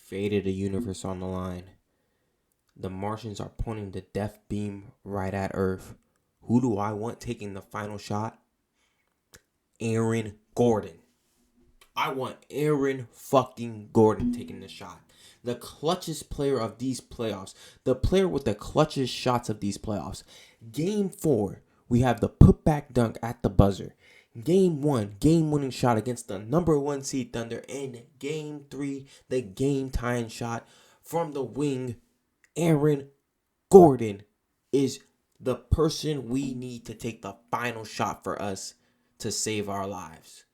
fate of the universe on the line. The Martians are pointing the death beam right at Earth. Who do I want taking the final shot? Aaron Gordon. I want Aaron fucking Gordon taking the shot. The clutchest player of these playoffs. The player with the clutchest shots of these playoffs. Game 4, we have the putback dunk at the buzzer. Game 1, game-winning shot against the number 1 seed Thunder. And Game 3, the game-tying shot from the wing. Aaron Gordon is the person we need to take the final shot for us to save our lives.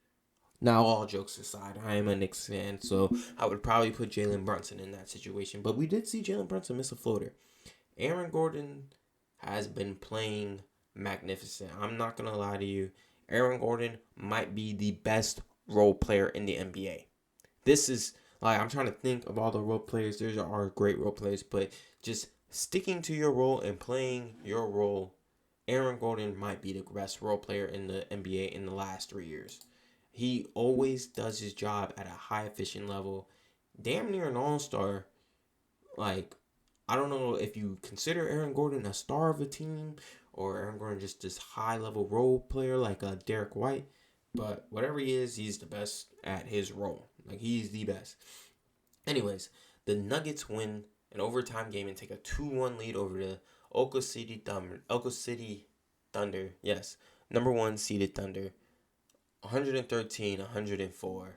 Now, all jokes aside, I am a Knicks fan, so I would probably put Jalen Brunson in that situation. But we did see Jalen Brunson miss a floater. Aaron Gordon has been playing magnificent. I'm not going to lie to you. Aaron Gordon might be the best role player in the NBA. This is, I'm trying to think of all the role players. There are great role players, but just sticking to your role and playing your role, Aaron Gordon might be the best role player in the NBA in the last 3 years. He always does his job at a high efficient level. Damn near an all-star. I don't know if you consider Aaron Gordon a star of a team or Aaron Gordon just this high-level role player like Derek White. But whatever he is, he's the best at his role. He's the best. Anyways, the Nuggets win an overtime game and take a 2-1 lead over the Oklahoma City Thunder. Yes, number 1 seeded Thunder. 113-104.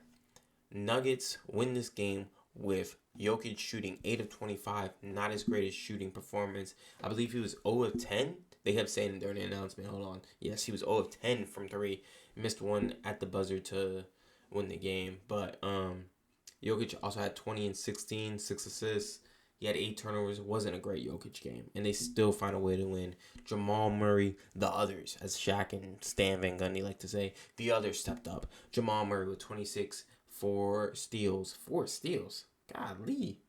Nuggets win this game with Jokic shooting 8 of 25. Not his greatest shooting performance. I believe he was 0 of 10. They kept saying during the announcement. Hold on. Yes, he was 0 of 10 from 3. Missed one at the buzzer to win the game. But Jokic also had 20 and 16, 6 assists. He had 8 turnovers. It wasn't a great Jokic game. And they still find a way to win. Jamal Murray, the others, as Shaq and Stan Van Gundy like to say, the others stepped up. Jamal Murray with 26, 4 steals. 4 steals? Golly.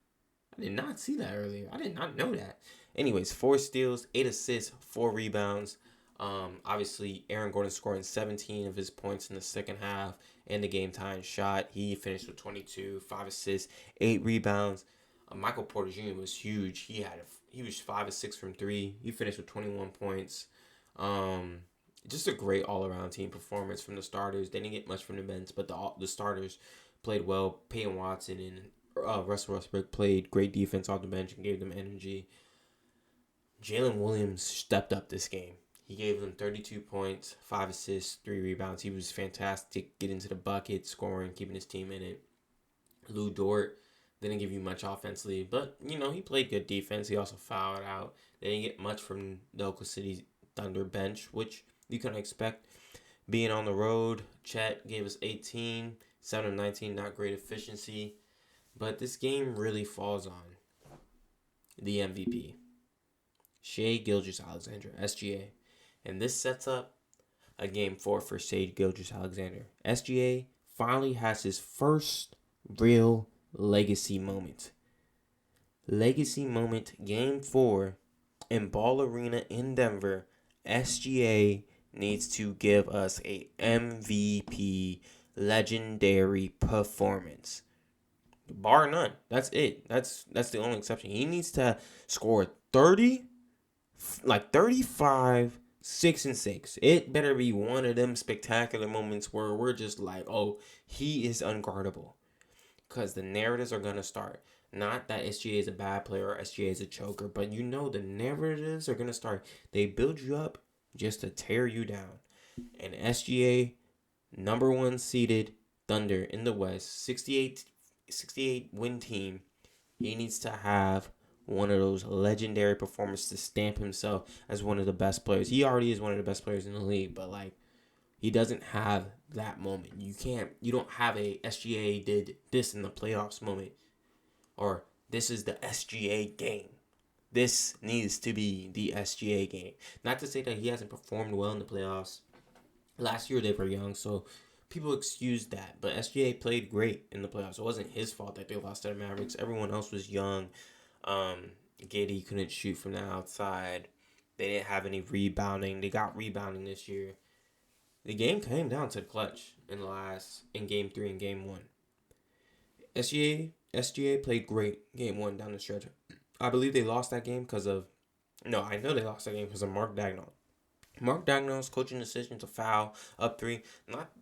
I did not see that earlier. I did not know that. Anyways, 4 steals, 8 assists, 4 rebounds. Obviously, Aaron Gordon scoring 17 of his points in the second half and the game-tying shot. He finished with 22, 5 assists, 8 rebounds. Michael Porter Jr. was huge. He was 5 of 6 from 3. He finished with 21 points. Just a great all-around team performance from the starters. They didn't get much from the bench, but the starters played well. Peyton Watson and Russell Westbrook played great defense off the bench and gave them energy. Jalen Williams stepped up this game. He gave them 32 points, 5 assists, 3 rebounds. He was fantastic, getting to the bucket, scoring, keeping his team in it. Lou Dort didn't give you much offensively, but, he played good defense. He also fouled out. They didn't get much from the Oklahoma City Thunder bench, which you can expect. Being on the road, Chet gave us 18, 7 of 19, not great efficiency. But this game really falls on the MVP, Shai Gilgeous-Alexander, SGA. And this sets up a game 4 for Shai Gilgeous-Alexander. SGA finally has his first real legacy moment. Legacy moment, game 4 in Ball Arena in Denver. SGA needs to give us a MVP legendary performance. Bar none. That's it. That's the only exception. He needs to score 30, 35, 6 and 6. It better be one of them spectacular moments where we're just like, oh, he is unguardable. Because the narratives are going to start. Not that SGA is a bad player or SGA is a choker, but the narratives are going to start. They build you up just to tear you down. And SGA, number 1 seeded Thunder in the West, 68 win team, he needs to have one of those legendary performances to stamp himself as one of the best players. He already is one of the best players in the league, but he doesn't have that moment. You don't have a SGA did this in the playoffs moment, or this is the SGA game. This needs to be the SGA game. Not to say that he hasn't performed well in the playoffs. Last year they were young, so people excused that. But SGA played great in the playoffs. It wasn't his fault that they lost to the Mavericks. Everyone else was young. Giddy couldn't shoot from the outside. They didn't have any rebounding. They got rebounding this year. The game came down to the clutch in game 3 and game 1. SGA SGA played great game one down the stretch. I believe they lost that game because of. No, I know they lost that game because of Mark Dagnall. Mark Dagnall's coaching decision to foul up three,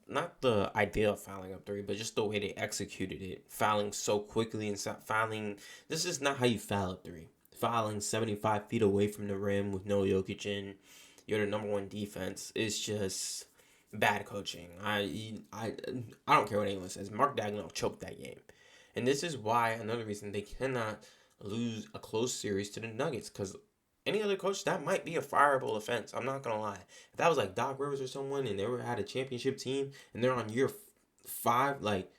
not the idea of fouling up three, but just the way they executed it, fouling so quickly and fouling. This is not how you foul up three. Fouling 75 feet away from the rim with no Jokic in, you're the number one defense. It's just bad coaching. I don't care what anyone says. Mark Dagnall choked that game, and this is why another reason they cannot lose a close series to the Nuggets, because any other coach, that might be a fireable offense. I'm not gonna lie. If that was like Doc Rivers or someone, and they had a championship team, and they're on year 5, like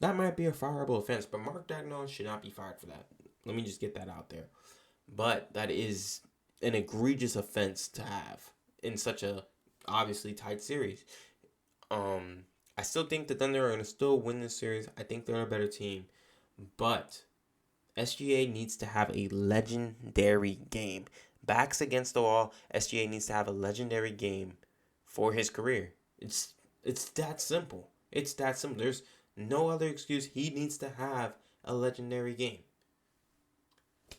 that might be a fireable offense. But Mark Dagnall should not be fired for that. Let me just get that out there. But that is an egregious offense to have in such a obviously tight series. I still think the Thunder are gonna still win this series. I think they're a better team, but SGA needs to have a legendary game. Backs against the wall, SGA needs to have a legendary game for his career. It's that simple. It's that simple. There's no other excuse. He needs to have a legendary game.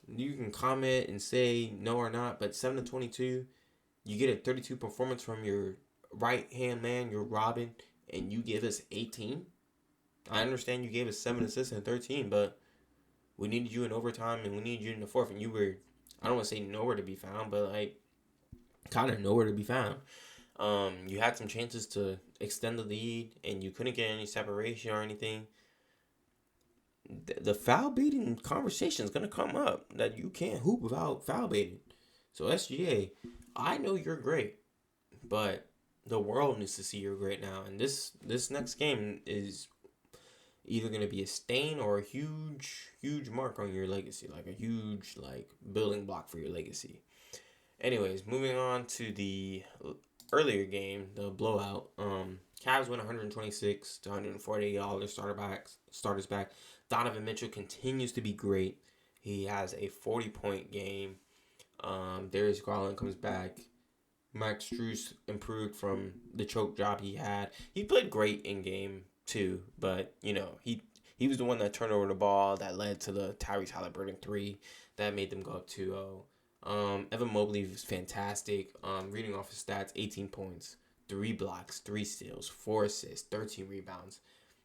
You can comment and say no or not, but 7-22, you get a 32 performance from your right hand man, your Robin, and you give us 18. I understand you gave us 7 assists and 13, but we needed you in overtime, and we needed you in the fourth, and you were, I don't want to say nowhere to be found, but like kind of nowhere to be found. You had some chances to extend the lead, and you couldn't get any separation or anything. The foul baiting conversation is going to come up that you can't hoop without foul baiting. So SGA, I know you're great, but the world needs to see you're great now. And this next game is either going to be a stain or a huge mark on your legacy, like a huge building block for your legacy. Anyways, moving on to the earlier game, the blowout. Cavs win 126 to 148. All their starters back. Donovan Mitchell continues to be great. He has a 40-point game. Darius Garland comes back. Max Strus improved from the choke job he had. He played great in game 2, but he was the one that turned over the ball that led to the Tyrese Halliburton 3 that made them go up 2-0. Evan Mobley was fantastic. Reading off his stats, 18 points, 3 blocks, 3 steals, 4 assists, 13 rebounds.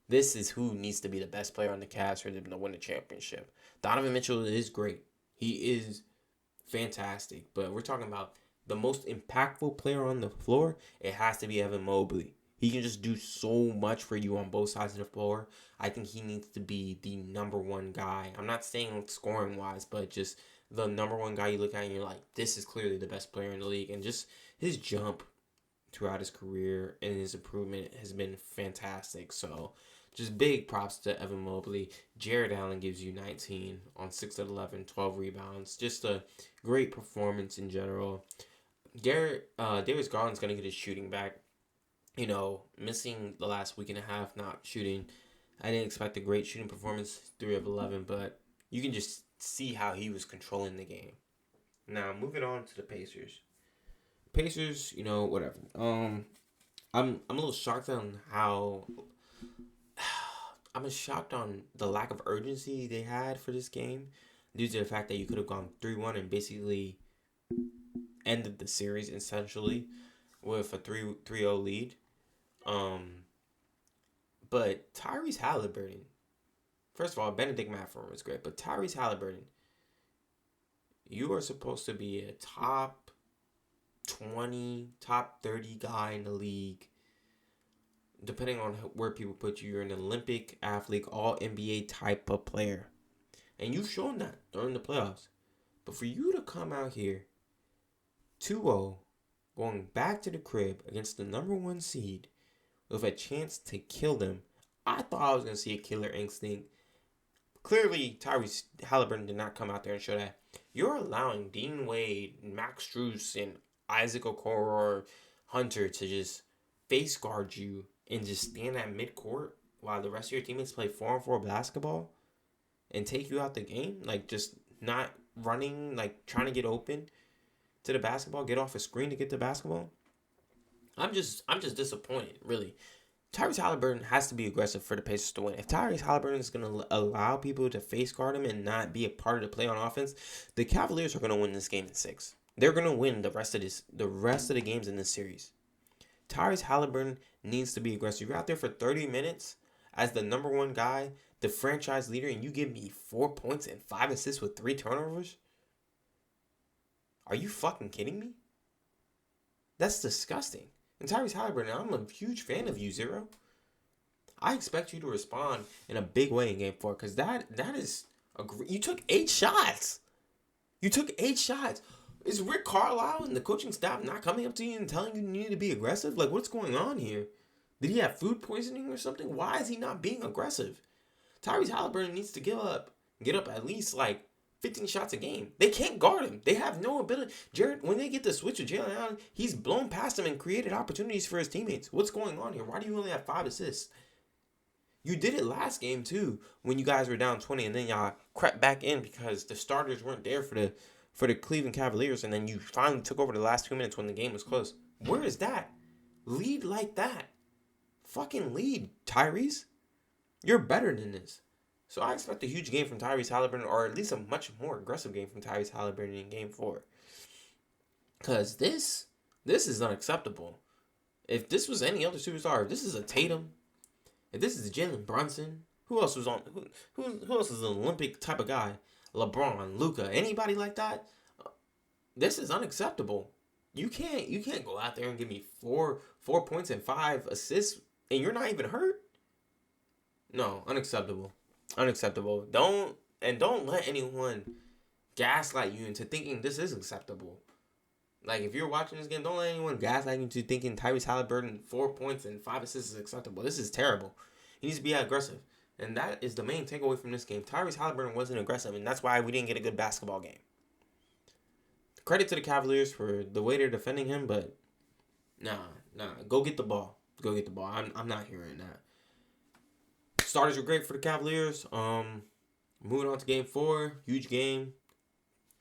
This is who needs to be the best player on the Cavs for them to win the championship. Donovan Mitchell is great. He is fantastic. But we're talking about the most impactful player on the floor. It has to be Evan Mobley. He can just do so much for you on both sides of the floor. I think he needs to be the number one guy. I'm not saying scoring-wise, but just the number one guy you look at and you're like, this is clearly the best player in the league. And just his jump throughout his career and his improvement has been fantastic. So just big props to Evan Mobley. Jared Allen gives you 19 on 6 of 11, 12 rebounds. Just a great performance in general. Darius Garland's going to get his shooting back. Missing the last week and a half, not shooting. I didn't expect a great shooting performance, 3 of 11, but you can just see how he was controlling the game. Now, moving on to the Pacers. Pacers, whatever. I'm a little shocked on how... I'm shocked on the lack of urgency they had for this game due to the fact that you could have gone 3-1 and basically ended the series essentially with a 3-0 lead. But Tyrese Halliburton, first of all, Benedict Mathurin was great, but Tyrese Halliburton, you are supposed to be a top 20, top 30 guy in the league. Depending on where people put you, you're an Olympic athlete, all NBA type of player. And you've shown that during the playoffs. But for you to come out here 2-0, going back to the crib against the number 1 seed with a chance to kill them, I thought I was going to see a killer instinct. Clearly, Tyrese Halliburton did not come out there and show that. You're allowing Dean Wade, Max Strus, and Isaac Okoro, Hunter to just face guard you and just stand at midcourt while the rest of your teammates play 4-on-4 basketball and take you out the game, just not running, trying to get open to the basketball, get off a screen to get the basketball. I'm just disappointed, really. Tyrese Halliburton has to be aggressive for the Pacers to win. If Tyrese Halliburton is going to allow people to face guard him and not be a part of the play on offense, the Cavaliers are going to win this game in 6. They're going to win the rest of the games in this series. Tyrese Halliburton needs to be aggressive. You're out there for 30 minutes as the number one guy, the franchise leader, and you give me 4 points and 5 assists with 3 turnovers? Are you fucking kidding me? That's disgusting. And Tyrese Halliburton, I'm a huge fan of you, Zero. I expect you to respond in a big way in Game 4 because that is you took 8 shots. You took 8 shots. Is Rick Carlisle and the coaching staff not coming up to you and telling you need to be aggressive? Like, what's going on here? Did he have food poisoning or something? Why is he not being aggressive? Tyrese Halliburton needs to get up at least like 15 shots a game. They can't guard him. They have no ability. Jared, when they get the switch with Jalen Allen, he's blown past him and created opportunities for his teammates. What's going on here? Why do you only have 5 assists? You did it last game too when you guys were down 20 and then y'all crept back in because the starters weren't there for the Cleveland Cavaliers, and then you finally took over the last 2 minutes when the game was close. Where is that? Lead like that. Fucking lead, Tyrese. You're better than this. So I expect a huge game from Tyrese Halliburton, or at least a much more aggressive game from Tyrese Halliburton in Game 4. Because this is unacceptable. If this was any other superstar, if this is a Tatum, if this is Jalen Brunson, who else was on? Who else is an Olympic type of guy? LeBron, Luka, anybody like that? This is unacceptable. You can't go out there and give me 4 points and 5 assists, and you're not even hurt. No, unacceptable. Unacceptable. Don't let anyone gaslight you into thinking this is acceptable. Like, if you're watching this game, don't let anyone gaslight you into thinking Tyrese Halliburton 4 points and 5 assists is acceptable. This is terrible. He needs to be aggressive. And that is the main takeaway from this game. Tyrese Halliburton wasn't aggressive, and that's why we didn't get a good basketball game. Credit to the Cavaliers for the way they're defending him, but nah. Go get the ball. Go get the ball. I'm not hearing that. Starters were great for the Cavaliers. Moving on to Game 4, huge game.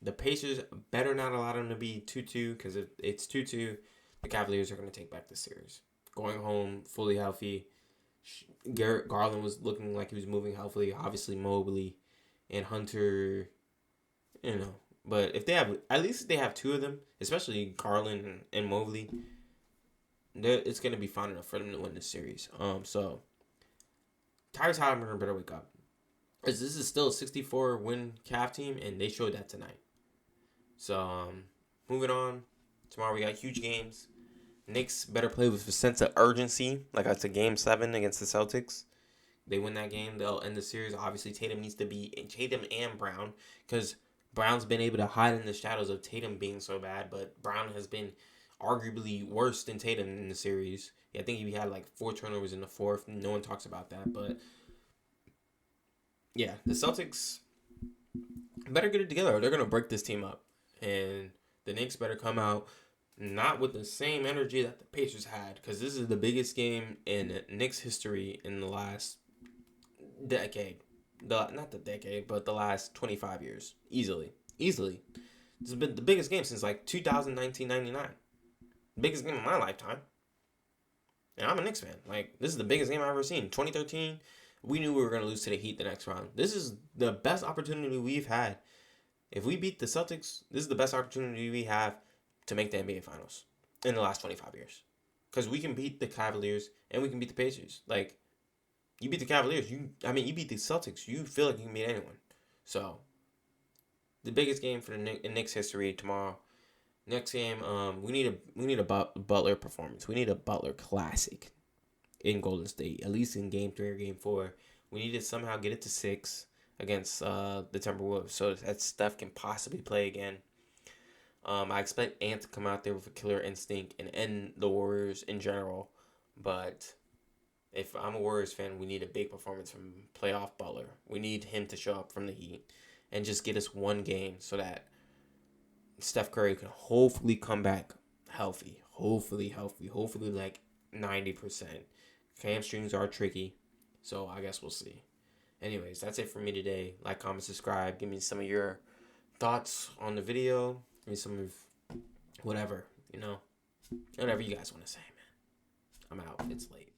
The Pacers better not allow them to be 2-2, because if it's 2-2, the Cavaliers are going to take back the series. Going home fully healthy. Garland was looking like he was moving healthily. Obviously, Mobley and Hunter, But if they have, at least if they have 2 of them, especially Garland and Mobley, it's going to be fine enough for them to win this series. So Tyrese Halliburton better wake up. This is still a 64-win Cav team, and they showed that tonight. So, moving on. Tomorrow we got huge games. Knicks better play with a sense of urgency, like it's a Game 7 against the Celtics. They win that game, they'll end the series. Obviously, Tatum and Brown, because Brown's been able to hide in the shadows of Tatum being so bad, but Brown has been arguably worse than Tatum in the series. Yeah, I think he had like 4 turnovers in the fourth. No one talks about that, but yeah, the Celtics better get it together or they're going to break this team up. And the Knicks better come out not with the same energy that the Pacers had, because this is the biggest game in Knicks history in the last decade. Not the decade, but the last 25 years. Easily. This has been the biggest game since like 2019-99. Biggest game of my lifetime. And I'm a Knicks fan. Like, this is the biggest game I've ever seen. 2013, we knew we were going to lose to the Heat the next round. This is the best opportunity we've had. If we beat the Celtics, this is the best opportunity we have to make the NBA Finals in the last 25 years. Because we can beat the Cavaliers and we can beat the Pacers. Like, you beat the Cavaliers, you beat the Celtics, you feel like you can beat anyone. So, the biggest game for the Knicks history tomorrow. Next game, we need a Butler performance. We need a Butler classic in Golden State, at least in Game 3 or Game 4. We need to somehow get it to 6 against the Timberwolves so that Steph can possibly play again. I expect Ant to come out there with a killer instinct and end the Warriors in general. But if I'm a Warriors fan, we need a big performance from playoff Butler. We need him to show up from the Heat and just get us one game so that Steph Curry can hopefully come back healthy. Hopefully like 90%. Hamstrings are tricky, so I guess we'll see. Anyways, that's it for me today. Like, comment, subscribe. Give me some of your thoughts on the video. Give me some of whatever, whatever you guys want to say, man. I'm out. It's late.